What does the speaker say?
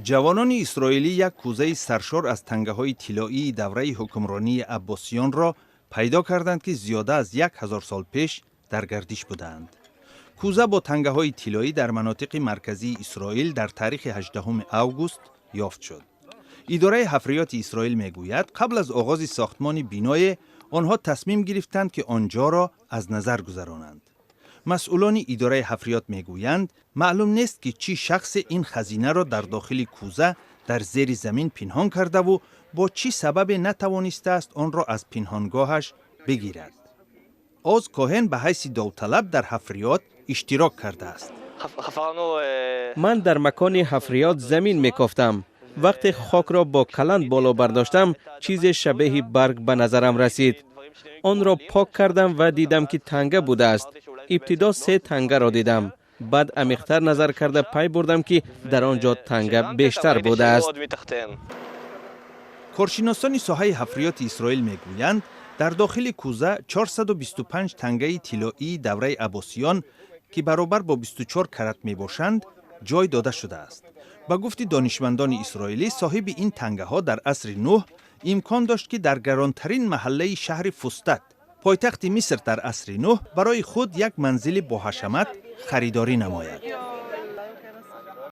جوانان اسرائیلی یک کوزه سرشار از تنگه‌های طلایی دوره حکمرانی عباسیان را پیدا کردند که زیاده از 1000 سال پیش در گردش بودند. کوزه با تنگه‌های طلایی در مناطق مرکزی اسرائیل در تاریخ 18 اوگوست یافت شد. اداره حفریات اسرائیل میگوید قبل از آغاز ساختمان بینای آنها تصمیم گرفتند که آنجا را از نظر گذرانند. مسئولان اداره حفریات میگویند معلوم نیست که چی شخص این خزینه را در داخل کوزه در زیر زمین پنهان کرده و با چی سبب نتوانسته است آن را از پنهانگاهش بگیرد. آز کوهن به حیث داوطلب در حفریات اشتراک کرده است. من در مکان حفریات زمین میکافتم. وقتی خاک را با کلند بالا برداشتم چیز شبیه برگ به نظرم رسید. آن را پاک کردم و دیدم که تنگه بوده است. ابتدا 3 تنگه را دیدم. بعد عمیق‌تر نظر کرده پی بردم که در آنجا تنگه بیشتر بوده است. کارشناسان ساحه حفریات اسرائیل میگویند در داخل کوزه 425 تنگه طلایی دوره عباسیان که برابر با 24 کرات می باشند جای داده شده است. با گفت دانشمندان اسرائیلی صاحب این تنگه ها در عصر نوح امکان داشت که در گرانترین محله شهر فستت پایتخت مصر در عصر نوح برای خود یک منزل با حشمت خریداری نماید.